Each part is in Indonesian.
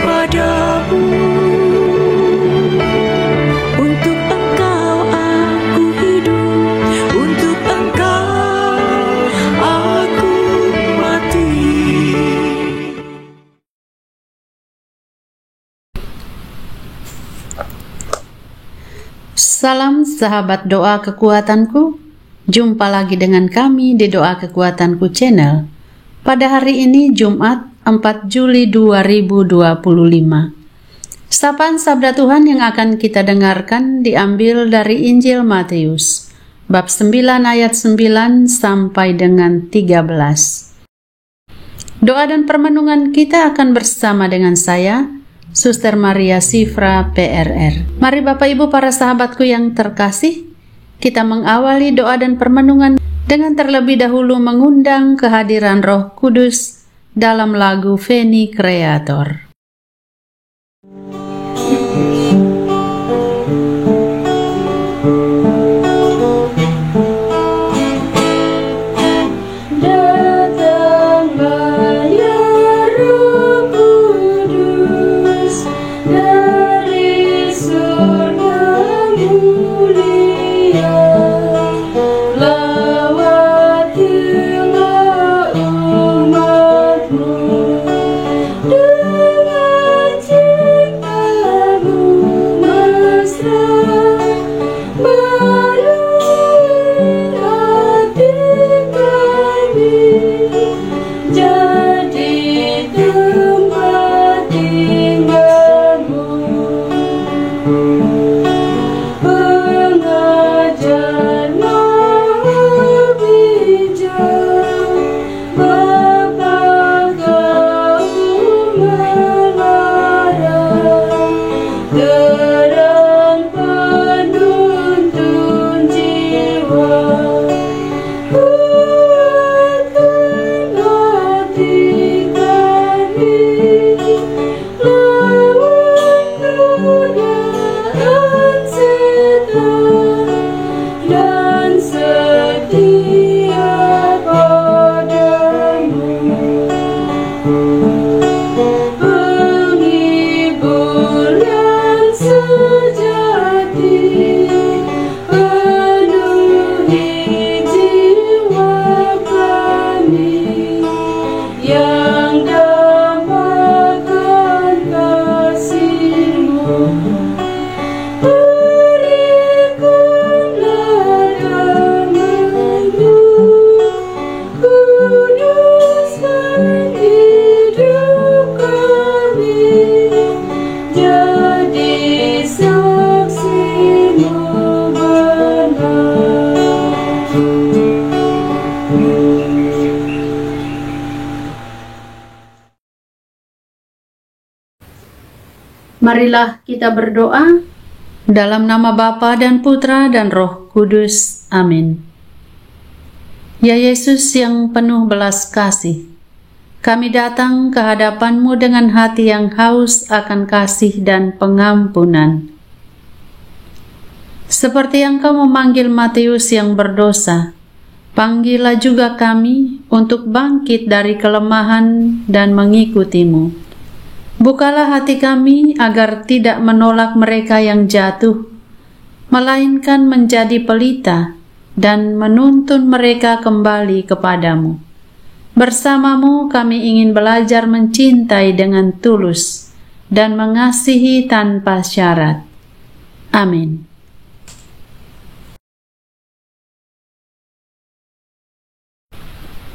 padamu. Untuk Engkau aku hidup, untuk Engkau aku mati. Salam sahabat doa kekuatanku, jumpa lagi dengan kami di Doa Kekuatanku Channel. Pada hari ini Jumat 4 Juli 2025. Sapaan Sabda Tuhan yang akan kita dengarkan diambil dari Injil Matius, bab 9 ayat 9 sampai dengan 13. Doa dan permenungan kita akan bersama dengan saya, Suster Maria Sifra PRR. Mari Bapak Ibu para sahabatku yang terkasih, kita mengawali doa dan permenungan dengan terlebih dahulu mengundang kehadiran Roh Kudus dalam lagu Veni Creator. Marilah kita berdoa dalam nama Bapa dan Putra dan Roh Kudus. Amin. Ya Yesus yang penuh belas kasih, kami datang ke hadapan-Mu dengan hati yang haus akan kasih dan pengampunan. Seperti Engkau memanggil Matius yang berdosa, panggillah juga kami untuk bangkit dari kelemahan dan mengikuti-Mu. Bukalah hati kami agar tidak menolak mereka yang jatuh, melainkan menjadi pelita dan menuntun mereka kembali kepadamu. Bersamamu kami ingin belajar mencintai dengan tulus dan mengasihi tanpa syarat. Amin.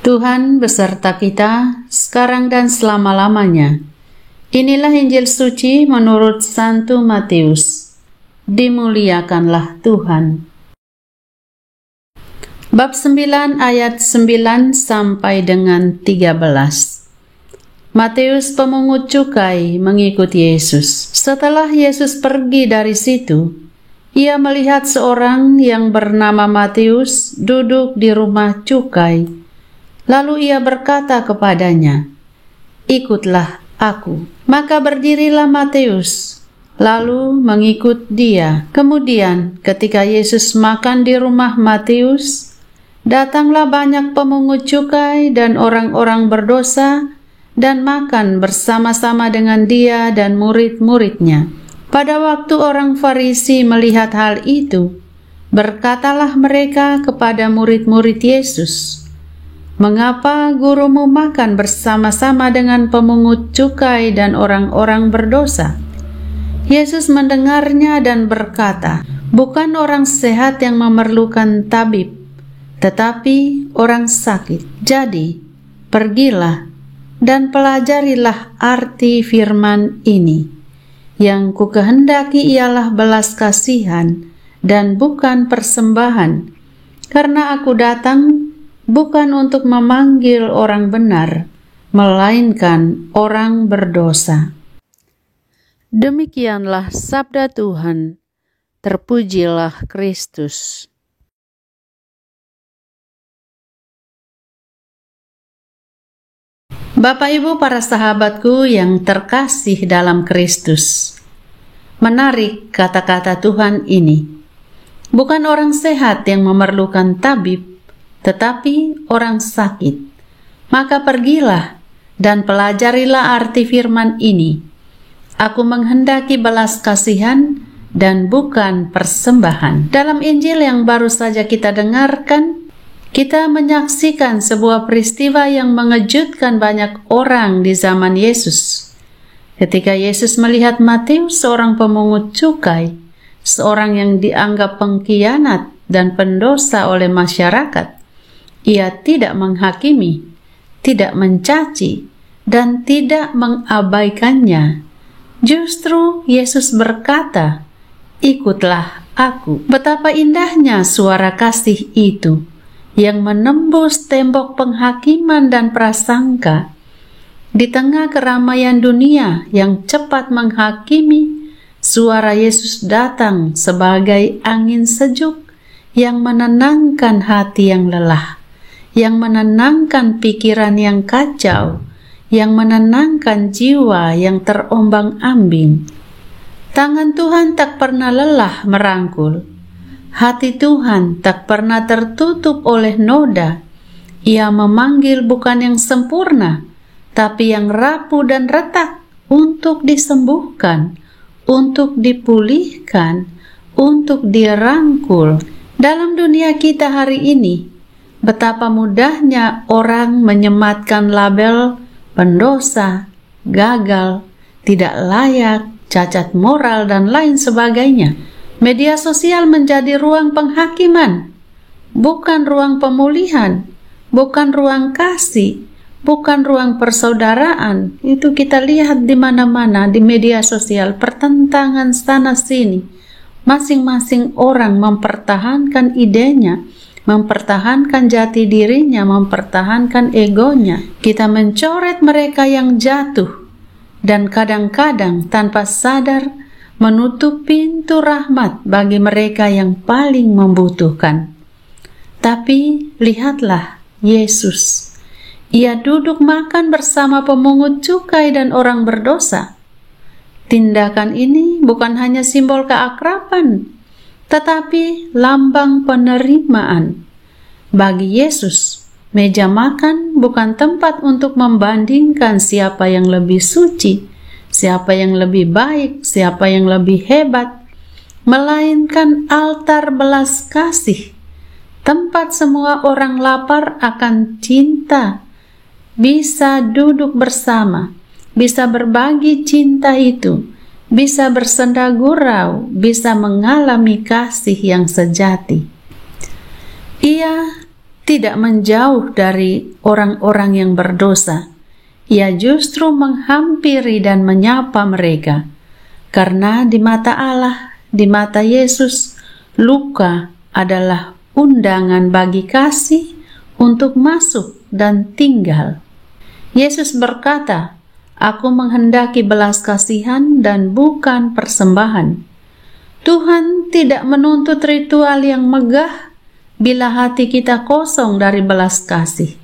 Tuhan beserta kita sekarang dan selama-lamanya. Inilah Injil suci menurut Santo Matius. Dimuliakanlah Tuhan. Bab 9 ayat 9 sampai dengan 13. Matius pemungut cukai mengikut Yesus. Setelah Yesus pergi dari situ, ia melihat seorang yang bernama Matius duduk di rumah cukai. Lalu ia berkata kepadanya, "Ikutlah aku." Maka berdirilah Matius, lalu mengikut dia. Kemudian ketika Yesus makan di rumah Matius, datanglah banyak pemungut cukai dan orang-orang berdosa dan makan bersama-sama dengan Dia dan murid-muridnya. Pada waktu orang Farisi melihat hal itu, berkatalah mereka kepada murid-murid Yesus, "Mengapa gurumu makan bersama-sama dengan pemungut cukai dan orang-orang berdosa?" Yesus mendengarnya dan berkata, "Bukan orang sehat yang memerlukan tabib, tetapi orang sakit. Jadi, pergilah dan pelajarilah arti firman ini. Yang kukehendaki ialah belas kasihan dan bukan persembahan, karena aku datang bukan untuk memanggil orang benar, melainkan orang berdosa." Demikianlah sabda Tuhan. Terpujilah Kristus. Bapak Ibu para sahabatku yang terkasih dalam Kristus, menarik kata-kata Tuhan ini. Bukan orang sehat yang memerlukan tabib, tetapi orang sakit. Maka pergilah dan pelajarilah arti firman ini. Aku menghendaki belas kasihan dan bukan persembahan. Dalam Injil yang baru saja kita dengarkan, kita menyaksikan sebuah peristiwa yang mengejutkan banyak orang di zaman Yesus. Ketika Yesus melihat Matius, seorang pemungut cukai, seorang yang dianggap pengkhianat dan pendosa oleh masyarakat, Ia tidak menghakimi, tidak mencaci, dan tidak mengabaikannya. Justru Yesus berkata, "Ikutlah aku." Betapa indahnya suara kasih itu yang menembus tembok penghakiman dan prasangka. Di tengah keramaian dunia yang cepat menghakimi, suara Yesus datang sebagai angin sejuk yang menenangkan hati yang lelah, yang menenangkan pikiran yang kacau, yang menenangkan jiwa yang terombang-ambing. Tangan Tuhan tak pernah lelah merangkul. Hati Tuhan tak pernah tertutup oleh noda. Ia memanggil bukan yang sempurna, tapi yang rapuh dan retak untuk disembuhkan, untuk dipulihkan, untuk dirangkul. Dalam dunia kita hari ini, betapa mudahnya orang menyematkan label pendosa, gagal, tidak layak, cacat moral, dan lain sebagainya. Media sosial menjadi ruang penghakiman, bukan ruang pemulihan, bukan ruang kasih, bukan ruang persaudaraan. Itu kita lihat di mana-mana di media sosial, pertentangan sana-sini. Masing-masing orang mempertahankan idenya, mempertahankan jati dirinya, mempertahankan egonya. Kita mencoret mereka yang jatuh, dan kadang-kadang tanpa sadar menutup pintu rahmat bagi mereka yang paling membutuhkan. Tapi lihatlah Yesus. Ia duduk makan bersama pemungut cukai dan orang berdosa. Tindakan ini bukan hanya simbol keakraban, tetapi lambang penerimaan. Bagi Yesus, meja makan bukan tempat untuk membandingkan siapa yang lebih suci, siapa yang lebih baik, siapa yang lebih hebat, melainkan altar belas kasih, tempat semua orang lapar akan cinta, bisa duduk bersama, bisa berbagi cinta itu, bisa bersenda gurau, bisa mengalami kasih yang sejati. Ia tidak menjauh dari orang-orang yang berdosa. Ia justru menghampiri dan menyapa mereka, karena di mata Allah, di mata Yesus, luka adalah undangan bagi kasih untuk masuk dan tinggal. Yesus berkata, "Aku menghendaki belas kasihan dan bukan persembahan." Tuhan tidak menuntut ritual yang megah bila hati kita kosong dari belas kasih.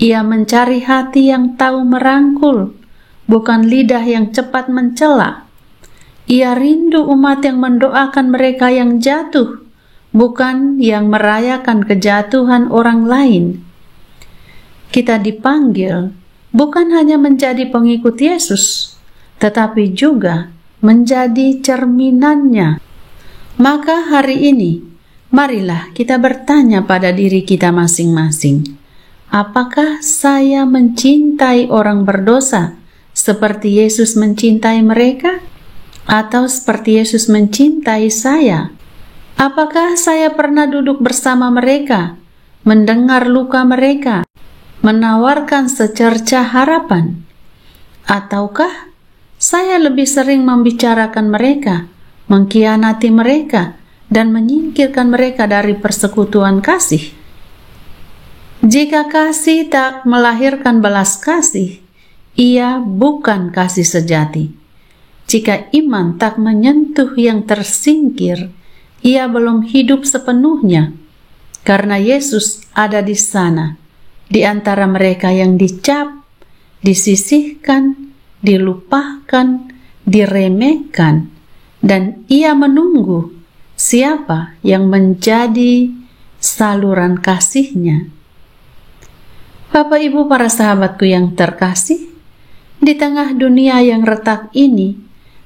Ia mencari hati yang tahu merangkul, bukan lidah yang cepat mencela. Ia rindu umat yang mendoakan mereka yang jatuh, bukan yang merayakan kejatuhan orang lain. Kita dipanggil bukan hanya menjadi pengikut Yesus, tetapi juga menjadi cerminannya. Maka hari ini, marilah kita bertanya pada diri kita masing-masing, apakah saya mencintai orang berdosa seperti Yesus mencintai mereka? Atau seperti Yesus mencintai saya? Apakah saya pernah duduk bersama mereka, mendengar luka mereka, menawarkan secercah harapan? Ataukah saya lebih sering membicarakan mereka, mengkhianati mereka, dan menyingkirkan mereka dari persekutuan kasih? Jika kasih tak melahirkan belas kasih, ia bukan kasih sejati. Jika iman tak menyentuh yang tersingkir, ia belum hidup sepenuhnya, karena Yesus ada di sana, di antara mereka yang dicap, disisihkan, dilupakan, diremehkan, dan ia menunggu siapa yang menjadi saluran kasihnya. Bapak Ibu para sahabatku yang terkasih, di tengah dunia yang retak ini,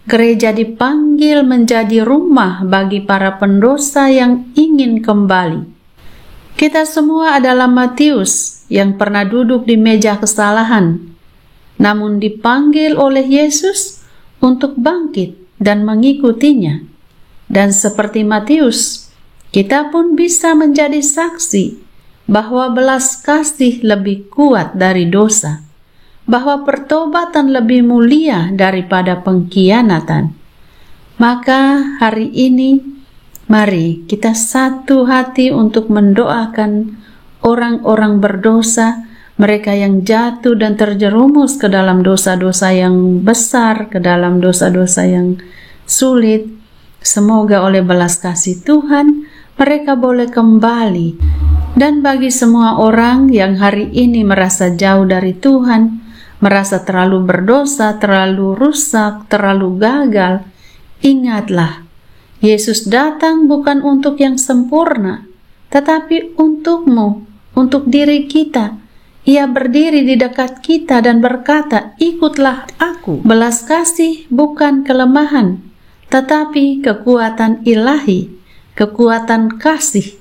gereja dipanggil menjadi rumah bagi para pendosa yang ingin kembali. Kita semua adalah Matius yang pernah duduk di meja kesalahan, namun dipanggil oleh Yesus untuk bangkit dan mengikutinya. Dan seperti Matius, kita pun bisa menjadi saksi bahwa belas kasih lebih kuat dari dosa, bahwa pertobatan lebih mulia daripada pengkhianatan. Maka hari ini, mari kita satu hati untuk mendoakan orang-orang berdosa, mereka yang jatuh dan terjerumus ke dalam dosa-dosa yang besar, ke dalam dosa-dosa yang sulit. Semoga oleh belas kasih Tuhan, mereka boleh kembali. Dan bagi semua orang yang hari ini merasa jauh dari Tuhan, merasa terlalu berdosa, terlalu rusak, terlalu gagal, ingatlah, Yesus datang bukan untuk yang sempurna, tetapi untukmu, untuk diri kita. Ia berdiri di dekat kita dan berkata, ikutlah aku. Belas kasih bukan kelemahan, tetapi kekuatan ilahi, kekuatan kasih.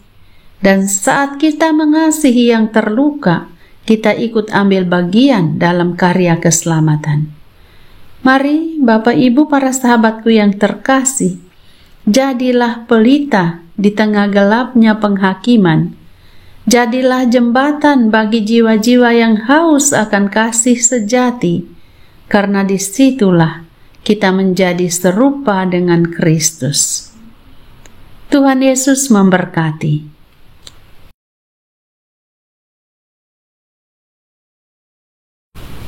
Dan saat kita mengasihi yang terluka, kita ikut ambil bagian dalam karya keselamatan. Mari Bapak Ibu para sahabatku yang terkasih, jadilah pelita di tengah gelapnya penghakiman. Jadilah jembatan bagi jiwa-jiwa yang haus akan kasih sejati, karena disitulah kita menjadi serupa dengan Kristus. Tuhan Yesus memberkati.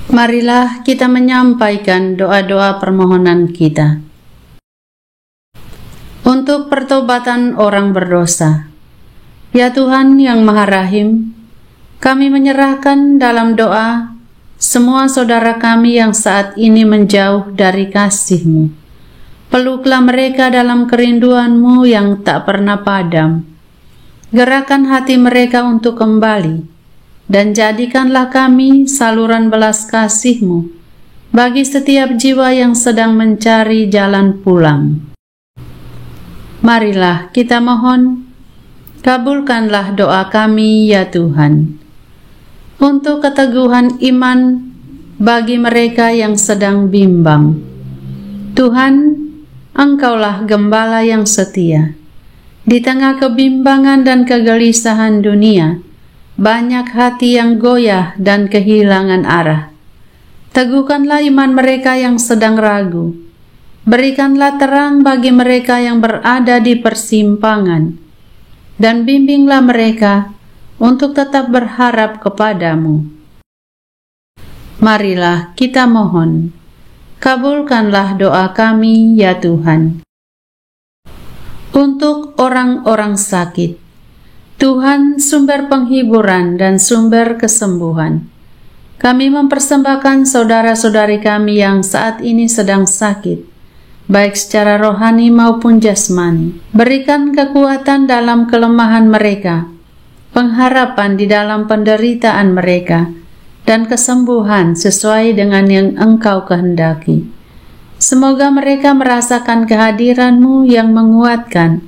Marilah kita menyampaikan doa-doa permohonan kita. Untuk pertobatan orang berdosa. Ya Tuhan yang Maha Rahim, kami menyerahkan dalam doa semua saudara kami yang saat ini menjauh dari kasih-Mu. Peluklah mereka dalam kerinduan-Mu yang tak pernah padam. Gerakan hati mereka untuk kembali. Dan jadikanlah kami saluran belas kasih-Mu bagi setiap jiwa yang sedang mencari jalan pulang. Marilah kita mohon, kabulkanlah doa kami ya Tuhan, untuk keteguhan iman bagi mereka yang sedang bimbang. Tuhan, Engkaulah gembala yang setia. Di tengah kebimbangan dan kegelisahan dunia, banyak hati yang goyah dan kehilangan arah. Teguhkanlah iman mereka yang sedang ragu. Berikanlah terang bagi mereka yang berada di persimpangan. Dan bimbinglah mereka untuk tetap berharap kepadamu. Marilah kita mohon, kabulkanlah doa kami ya Tuhan. Untuk orang-orang sakit, Tuhan sumber penghiburan dan sumber kesembuhan. Kami mempersembahkan saudara-saudari kami yang saat ini sedang sakit, baik secara rohani maupun jasmani. Berikan kekuatan dalam kelemahan mereka, pengharapan di dalam penderitaan mereka, dan kesembuhan sesuai dengan yang Engkau kehendaki. Semoga mereka merasakan kehadiran-Mu yang menguatkan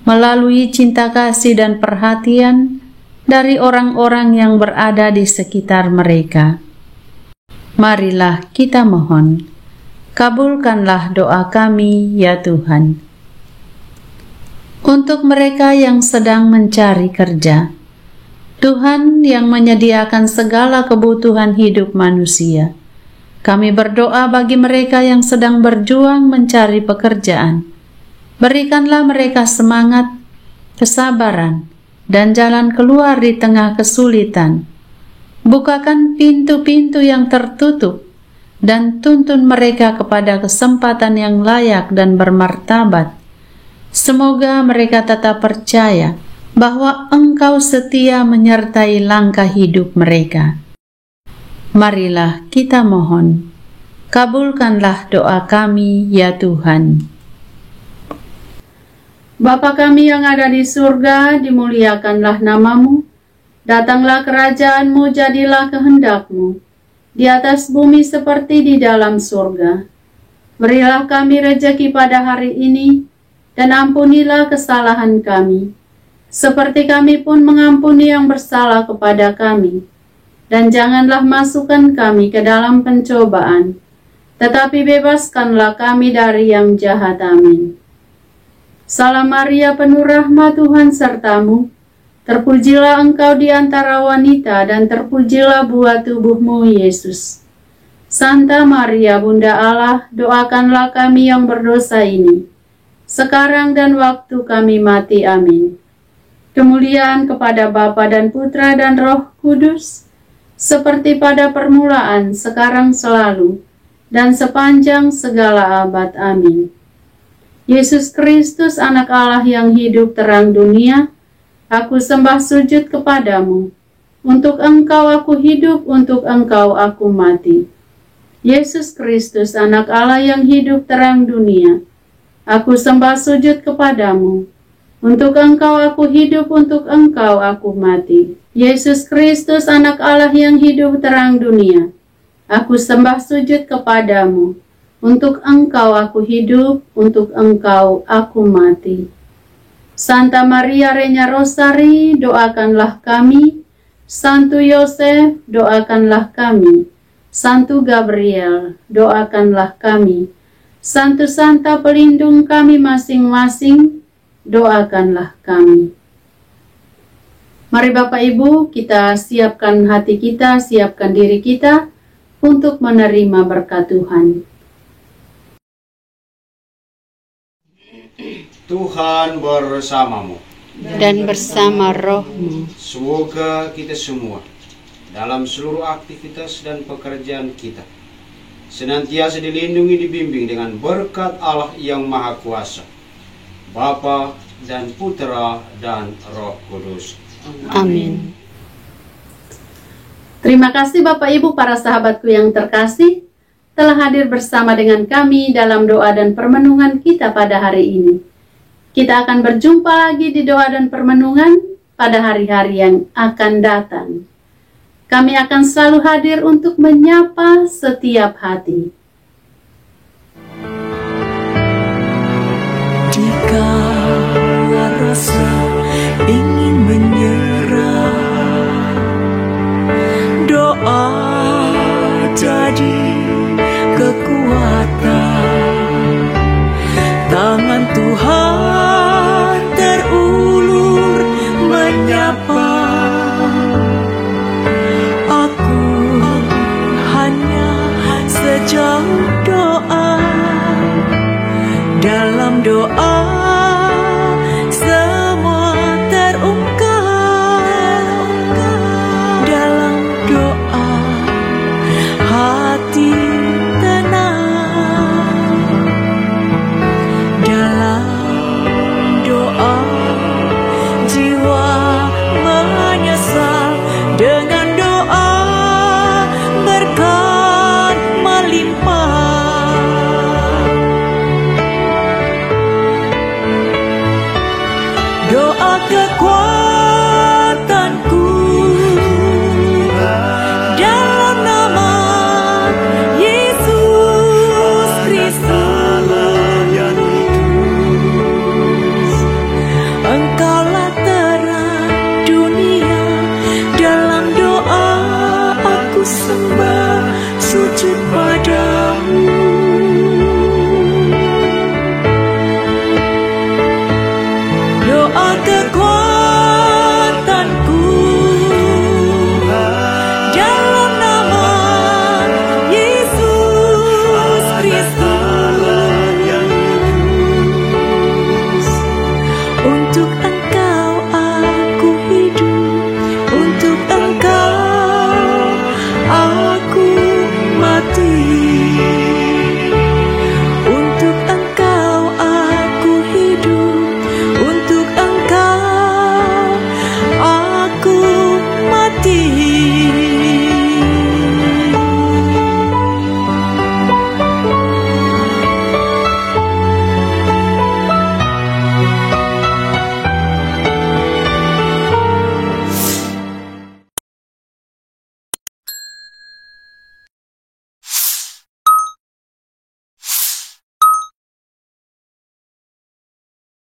melalui cinta kasih dan perhatian dari orang-orang yang berada di sekitar mereka. Marilah kita mohon, kabulkanlah doa kami ya Tuhan. Untuk mereka yang sedang mencari kerja, Tuhan yang menyediakan segala kebutuhan hidup manusia, kami berdoa bagi mereka yang sedang berjuang mencari pekerjaan. Berikanlah mereka semangat, kesabaran, dan jalan keluar di tengah kesulitan. Bukakan pintu-pintu yang tertutup dan tuntun mereka kepada kesempatan yang layak dan bermartabat. Semoga mereka tetap percaya bahwa Engkau setia menyertai langkah hidup mereka. Marilah kita mohon, kabulkanlah doa kami ya Tuhan. Bapa kami yang ada di surga, dimuliakanlah nama-Mu. Datanglah kerajaan-Mu, jadilah kehendak-Mu, di atas bumi seperti di dalam surga. Berilah kami rejeki pada hari ini, dan ampunilah kesalahan kami, seperti kami pun mengampuni yang bersalah kepada kami. Dan janganlah masukkan kami ke dalam pencobaan, tetapi bebaskanlah kami dari yang jahat. Amin. Salam Maria, penuh rahmat, Tuhan serta-Mu. Terpujilah Engkau di antara wanita, dan terpujilah buah tubuh-Mu, Yesus. Santa Maria, Bunda Allah, doakanlah kami yang berdosa ini, sekarang dan waktu kami mati. Amin. Kemuliaan kepada Bapa dan Putra dan Roh Kudus, seperti pada permulaan, sekarang, selalu, dan sepanjang segala abad. Amin. Yesus Kristus, Anak Allah yang hidup terang dunia, aku sembah sujud kepadamu. Untuk Engkau aku hidup, untuk Engkau aku mati. Yesus Kristus, Anak Allah yang hidup terang dunia, aku sembah sujud kepadamu. Untuk Engkau aku hidup, untuk Engkau aku mati. Yesus Kristus, Anak Allah yang hidup terang dunia, aku sembah sujud kepadamu. Untuk Engkau aku hidup, untuk Engkau aku mati. Santa Maria Reina Rosari, doakanlah kami. Santo Yosef, doakanlah kami. Santo Gabriel, doakanlah kami. Santo Santa pelindung kami masing-masing, doakanlah kami. Mari Bapak Ibu, kita siapkan hati kita, siapkan diri kita untuk menerima berkat Tuhan. Tuhan bersamamu Dan bersama roh-Mu, semoga kita semua dalam seluruh aktivitas dan pekerjaan kita senantiasa dilindungi, dibimbing dengan berkat Allah yang Maha Kuasa, Bapa dan Putra dan Roh Kudus. amin. Terima kasih Bapak Ibu, para sahabatku yang terkasih, telah hadir bersama dengan kami dalam doa dan permenungan kita pada hari ini. Kita akan berjumpa lagi di doa dan permenungan pada hari-hari yang akan datang. Kami akan selalu hadir untuk menyapa setiap hati. Jika rasa ingin menyerah, doa jadi kekuatan. Tangan Tuhan terulur menyapa. Aku hanya sejauh doa. Dalam doa semua terungkap. Dalam doa hati tenang. Dalam doa jiwa menyesal. Dengan doa berkat melimpah. kasih